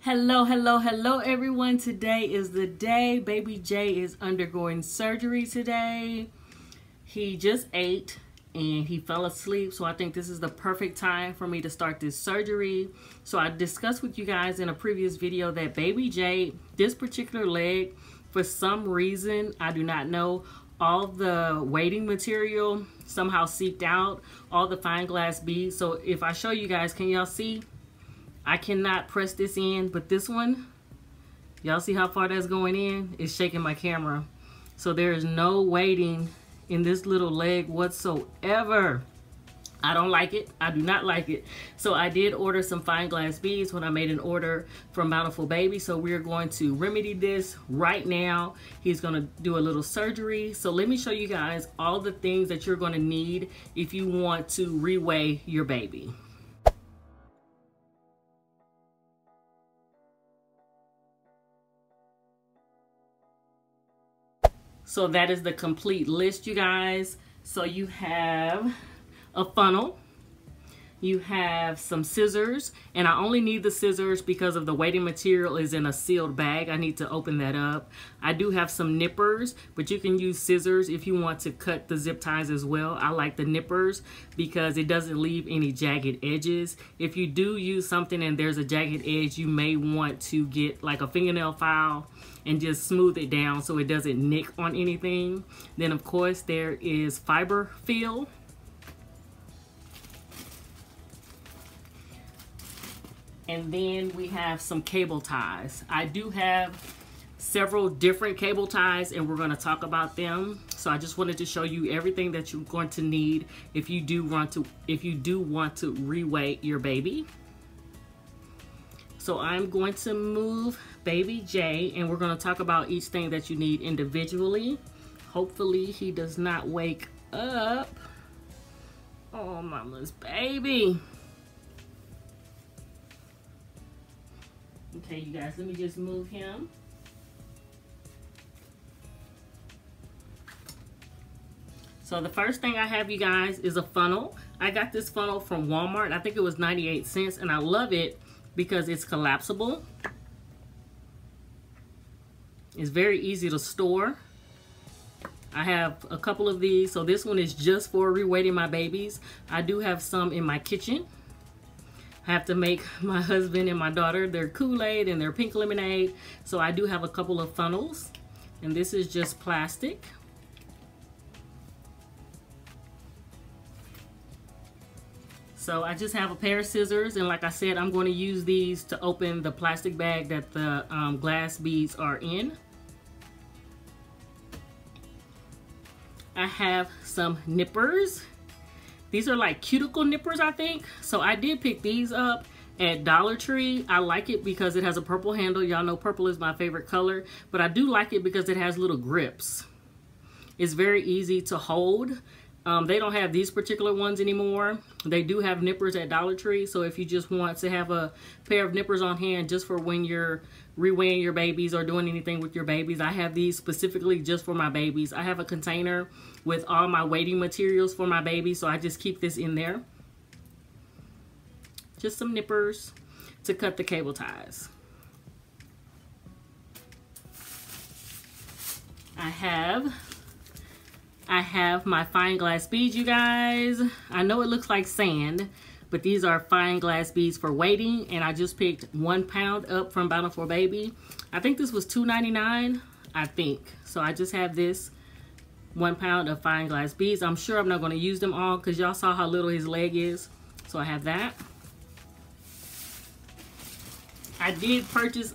Hello everyone. Today is the day baby Jay is undergoing surgery today. He just ate and he fell asleep, so I think this is the perfect time for me to start this surgery. So I discussed with you guys in a previous video that baby Jay, this particular leg, for some reason, I do not know, all the weighting material somehow seeped out, all the fine glass beads. So if I show you guys, can y'all see? I cannot press this in, but this one, y'all see how far that's going in? It's shaking my camera. So there is no weighting in this little leg whatsoever. I don't like it. I do not like it. So I did order some fine glass beads when I made an order from Bountiful Baby. So we're going to remedy this right now. He's going to do a little surgery. So let me show you guys all the things that you're going to need if you want to reweigh your baby. So that is the complete list, you guys. So you have a funnel, you have some scissors, and I only need the scissors because of the weighting material is in a sealed bag. I need to open that up. I do have some nippers, but you can use scissors if you want to cut the zip ties as well. I like the nippers because it doesn't leave any jagged edges. If you do use something and there's a jagged edge, you may want to get like a fingernail file and just smooth it down so it doesn't nick on anything. Then of course there is fiber fill. And then we have some cable ties. I do have several different cable ties and we're gonna talk about them. So I just wanted to show you everything that you're going to need if you do want to reweigh your baby. So I'm going to move baby Jay and we're going to talk about each thing that you need individually. Hopefully he does not wake up. Oh, mama's baby. Okay, you guys, let me just move him. So the first thing I have, you guys, is a funnel. I got this funnel from Walmart. I think it was 98 cents and I love it because it's collapsible. It's very easy to store. I have a couple of these. So this one is just for reweighting my babies. I do have some in my kitchen. I have to make my husband and my daughter their Kool-Aid and their pink lemonade. So I do have a couple of funnels. And this is just plastic. So I just have a pair of scissors, and like I said, I'm going to use these to open the plastic bag that the glass beads are in. I have some nippers. These are like cuticle nippers, I think. So I did pick these up at Dollar Tree. I like it because it has a purple handle. Y'all know purple is my favorite color, but I do like it because it has little grips. It's very easy to hold. They don't have these particular ones anymore. They do have nippers at Dollar Tree. So if you just want to have a pair of nippers on hand just for when you're reweighing your babies or doing anything with your babies, I have these specifically just for my babies. I have a container with all my weighting materials for my babies, so I just keep this in there. Just some nippers to cut the cable ties. I have my fine glass beads, you guys. I know it looks like sand, but these are fine glass beads for weighting, and I just picked 1 pound up from Bountiful Baby. I think this was $2.99, I think. So I just have this 1 pound of fine glass beads. I'm sure I'm not going to use them all because y'all saw how little his leg is. So I have that. I did purchase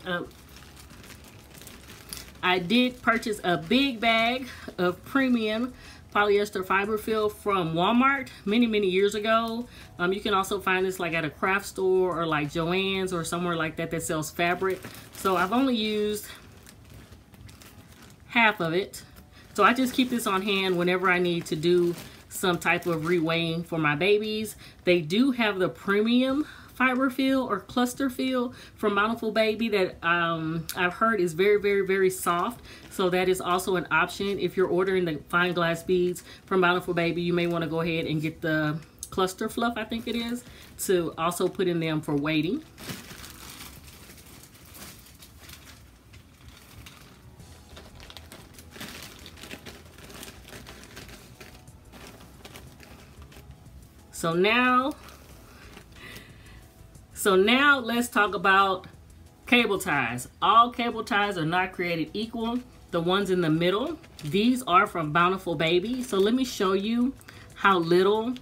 a big bag of premium polyester fiber fill from Walmart many years ago. You can also find this like at a craft store or like Joann's or somewhere like that that sells fabric. So I've only used half of it. So I just keep this on hand whenever I need to do some type of reweighing for my babies. They do have the premium fiber fill or cluster fill from Bountiful Baby that I've heard is very soft. So that is also an option. If you're ordering the fine glass beads from Bountiful Baby, you may want to go ahead and get the cluster fluff, I think it is, to also put in them for weighting. So now let's talk about cable ties. All cable ties are not created equal. The ones in the middle, these are from Bountiful Baby. So let me show you how little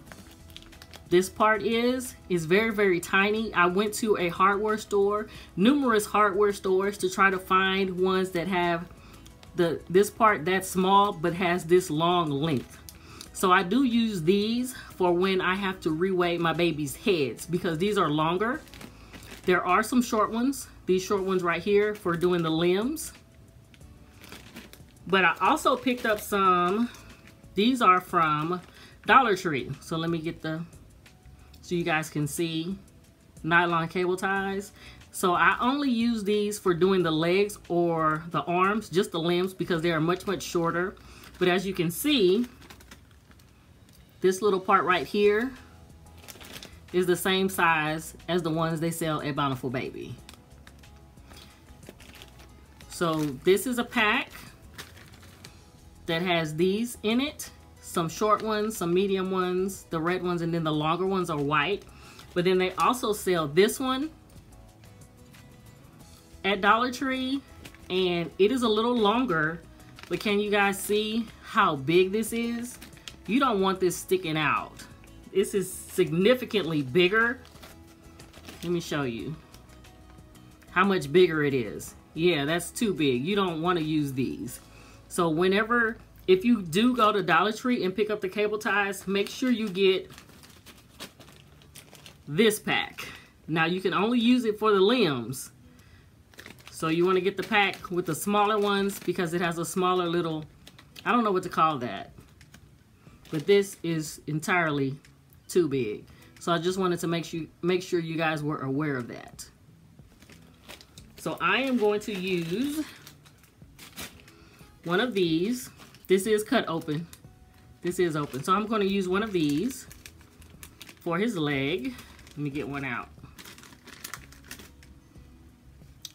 this part is. It's very, very tiny. I went to a hardware store, numerous hardware stores, to try to find ones that have this part that small but has this long length. So I do use these for when I have to reweigh my baby's heads, because these are longer. There are some short ones, these short ones right here for doing the limbs. But I also picked up some, these are from Dollar Tree. So let me get so you guys can see, nylon cable ties. So I only use these for doing the legs or the arms, just the limbs, because they are much, much shorter. But as you can see, this little part right here is the same size as the ones they sell at Bountiful Baby. So this is a pack that has these in it. Some short ones, some medium ones, the red ones, and then the longer ones are white. But then they also sell this one at Dollar Tree, and it is a little longer, but can you guys see how big this is? You don't want this sticking out. This is significantly bigger. Let me show you how much bigger it is. Yeah, that's too big. You don't want to use these. So if you do go to Dollar Tree and pick up the cable ties, make sure you get this pack. Now you can only use it for the limbs. So you want to get the pack with the smaller ones because it has a smaller little, I don't know what to call that. But this is entirely too big. So I just wanted to make sure you guys were aware of that. So I am going to use one of these. This is cut open. This is open. So I'm going to use one of these for his leg. Let me get one out.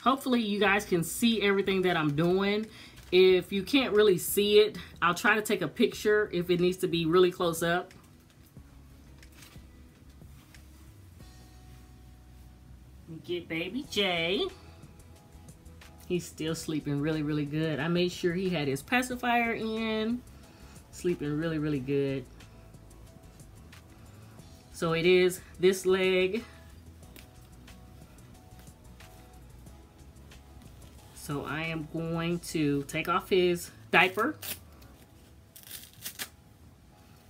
Hopefully you guys can see everything that I'm doing. If you can't really see it, I'll try to take a picture if it needs to be really close up. Get baby Jay. He's still sleeping really, really good. I made sure he had his pacifier in. Sleeping really, really good. So it is this leg. So I am going to take off his diaper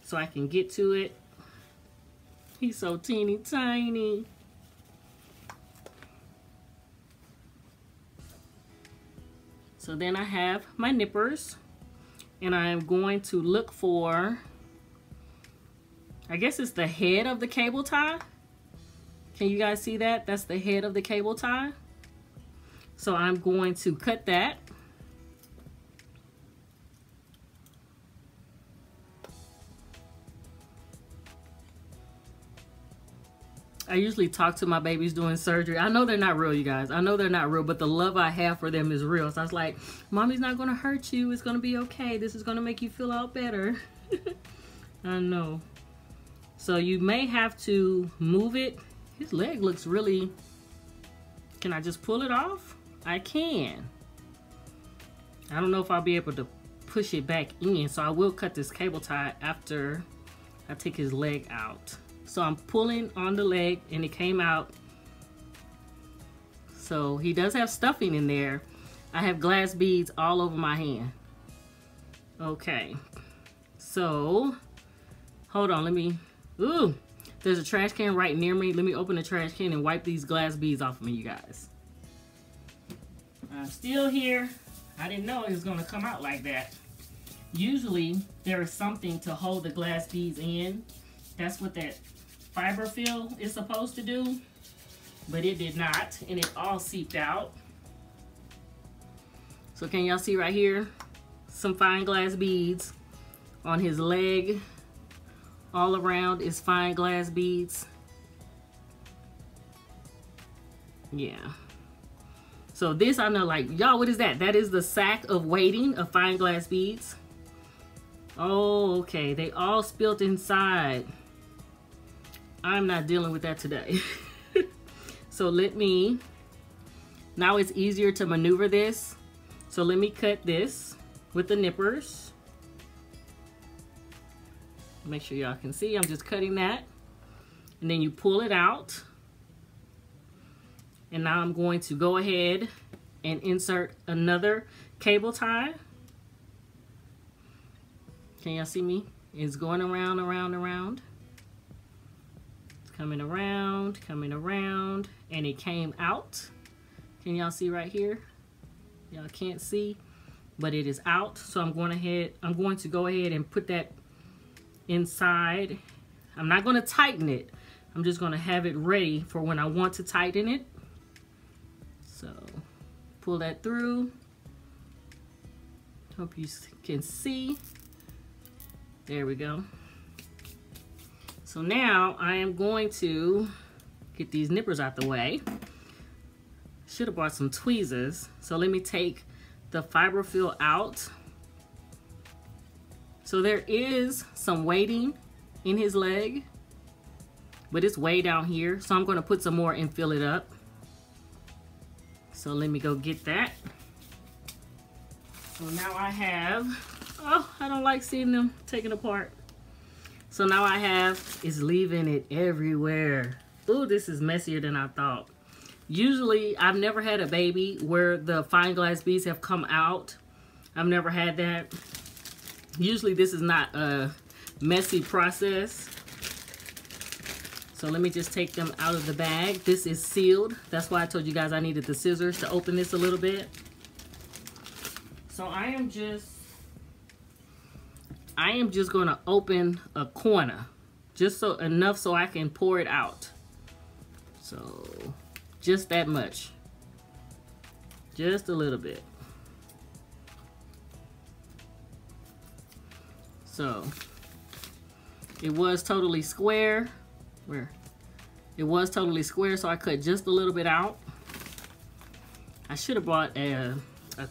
so I can get to it. He's so teeny tiny. So then I have my nippers, and I'm going to look for, I guess it's the head of the cable tie. Can you guys see that? That's the head of the cable tie. So I'm going to cut that. I usually talk to my babies doing surgery. I know they're not real, you guys. I know they're not real, but the love I have for them is real. So I was like, Mommy's not going to hurt you. It's going to be okay. This is going to make you feel out better. I know. So you may have to move it. His leg looks really... Can I just pull it off? I can. I don't know if I'll be able to push it back in, so I will cut this cable tie after I take his leg out. So I'm pulling on the leg and it came out. So he does have stuffing in there. I have glass beads all over my hand. Okay. So, hold on, let me, ooh, there's a trash can right near me. Let me open the trash can and wipe these glass beads off of me, you guys. I'm still here. I didn't know it was gonna come out like that. Usually there is something to hold the glass beads in. That's what that fiber fill is supposed to do, but it did not, and it all seeped out. So can y'all see right here? Some fine glass beads on his leg. All around is fine glass beads. Yeah. So this, I know, like, y'all, what is that? That is the sack of weighting of fine glass beads. Oh, okay. They all spilled inside. I'm not dealing with that today. So now it's easier to maneuver this. So let me cut this with the nippers. Make sure y'all can see, I'm just cutting that. And then you pull it out. And now I'm going to go ahead and insert another cable tie. Can y'all see me? It's going around, around, around. It's coming around, and it came out. Can y'all see right here? Y'all can't see, but it is out. So I'm going to go ahead and put that inside. I'm not going to tighten it. I'm just going to have it ready for when I want to tighten it. So pull that through. Hope you can see. There we go. So now I am going to get these nippers out the way. Should have brought some tweezers. So let me take the fiberfill out. So there is some weighting in his leg, but it's way down here. So I'm going to put some more and fill it up. So let me go get that. So now I have, oh, I don't like seeing them taken apart. So now I have, it's leaving it everywhere. Ooh, this is messier than I thought. Usually, I've never had a baby where the fine glass beads have come out. I've never had that. Usually, this is not a messy process. So let me just take them out of the bag. This is sealed. That's why I told you guys I needed the scissors to open this a little bit. So I am just going to open a corner, just so enough so I can pour it out. So just that much, just a little bit. So it was totally square. It was totally square, so I cut just a little bit out. I should have brought a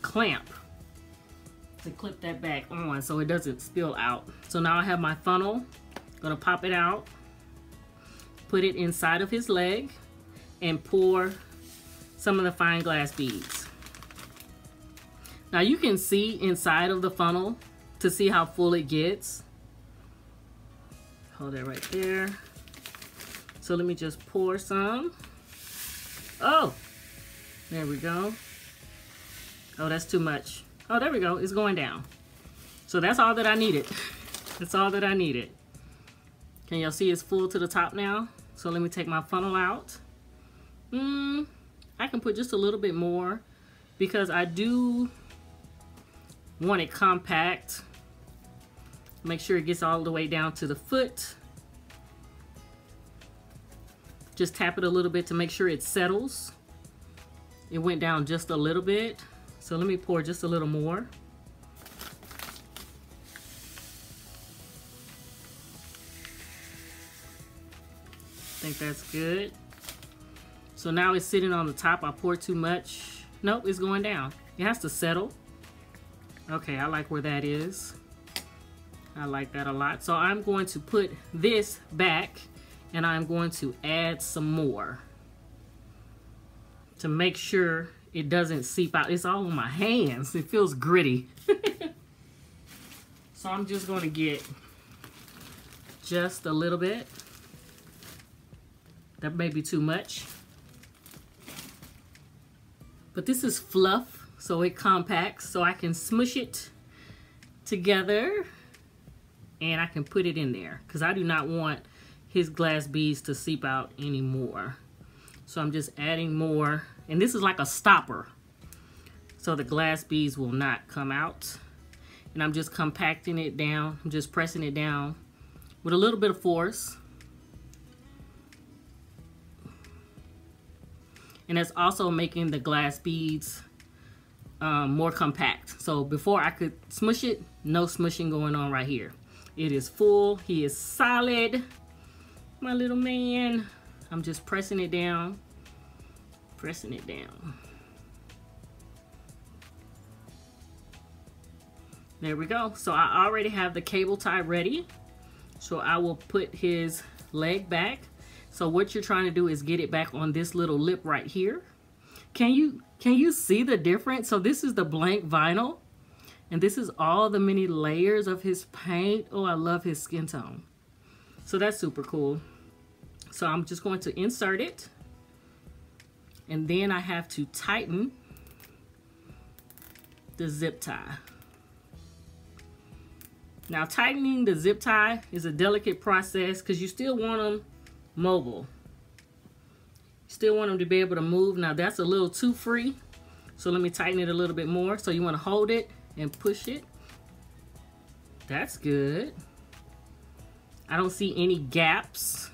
clamp to clip that back on so it doesn't spill out. So now I have my funnel. Gonna pop it out, put it inside of his leg, and pour some of the fine glass beads. Now you can see inside of the funnel to see how full it gets. Hold that right there. So let me just pour some. Oh, there we go. Oh, that's too much. Oh, there we go. It's going down. So that's all that I needed. That's all that I needed. Can y'all see it's full to the top now? So let me take my funnel out. I can put just a little bit more because I do want it compact. Make sure it gets all the way down to the foot. Just tap it a little bit to make sure it settles. It went down just a little bit. So let me pour just a little more. I think that's good. So now it's sitting on the top. I poured too much. Nope, it's going down. It has to settle. Okay, I like where that is. I like that a lot. So I'm going to put this back and I'm going to add some more to make sure it doesn't seep out. It's all on my hands. It feels gritty. So I'm just going to get just a little bit. That may be too much. But this is fluff, so it compacts, so I can smush it together and I can put it in there because I do not want his glass beads to seep out anymore. So I'm just adding more, and this is like a stopper so the glass beads will not come out. And I'm just compacting it down. I'm just pressing it down with a little bit of force. And that's also making the glass beads more compact. So before I could smush it, no smushing going on right here. It is full. He is solid. My little man. I'm just pressing it down. Pressing it down. There we go. So I already have the cable tie ready. So I will put his leg back. So what you're trying to do is get it back on this little lip right here. Can you see the difference? So this is the blank vinyl, and this is all the many layers of his paint. Oh, I love his skin tone. So that's super cool. So I'm just going to insert it, and then I have to tighten the zip tie. Now tightening the zip tie is a delicate process because you still want them mobile. Still want them to be able to move. Now that's a little too free, so let me tighten it a little bit more. So you want to hold it and push it. That's good. I don't see any gaps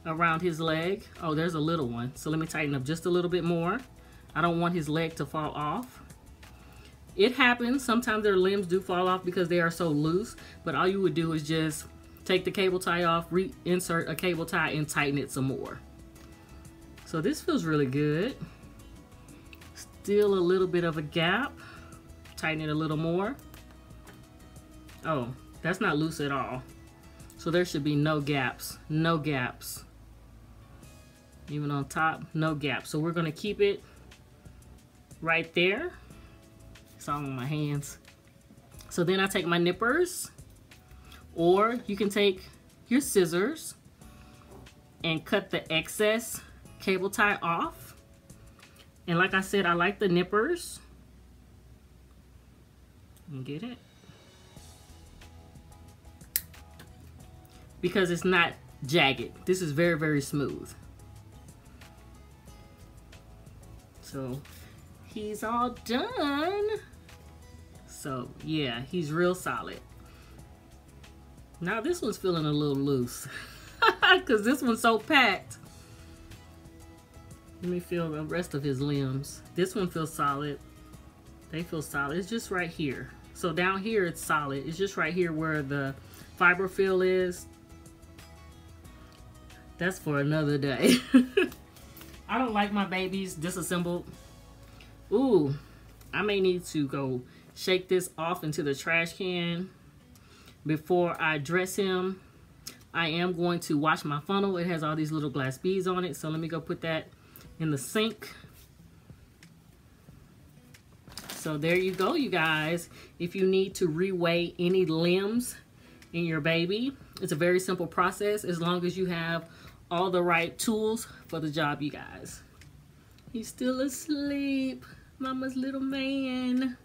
around his leg. Oh, there's a little one. So let me tighten up just a little bit more. I don't want his leg to fall off. It happens. Sometimes their limbs do fall off because they are so loose, but all you would do is just take the cable tie off, reinsert a cable tie, and tighten it some more. So this feels really good. Still a little bit of a gap. Tighten it a little more. Oh, that's not loose at all. So there should be no gaps. No gaps. Even on top, no gaps. So we're gonna keep it right there. It's all on my hands. So then I take my nippers, or you can take your scissors and cut the excess cable tie off. And like I said, I like the nippers. You get it? Because it's not jagged. This is very, very smooth. So he's all done. So yeah, he's real solid. Now this one's feeling a little loose because this one's so packed. Let me feel the rest of his limbs. This one feels solid. They feel solid. It's just right here. So down here it's solid. It's just right here where the fiber fill is. That's for another day. I don't like my babies disassembled. Ooh, I may need to go shake this off into the trash can before I dress him. I am going to wash my funnel. It has all these little glass beads on it. So let me go put that in the sink. So there you go, you guys. If you need to reweigh any limbs in your baby, it's a very simple process as long as you have all the right tools for the job, you guys. He's still asleep, mama's little man.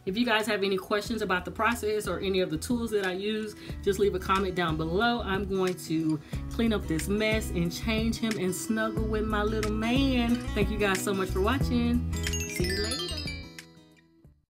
If you guys have any questions about the process or any of the tools that I use, just leave a comment down below. I'm going to clean up this mess and change him and snuggle with my little man. Thank you guys so much for watching. See you later.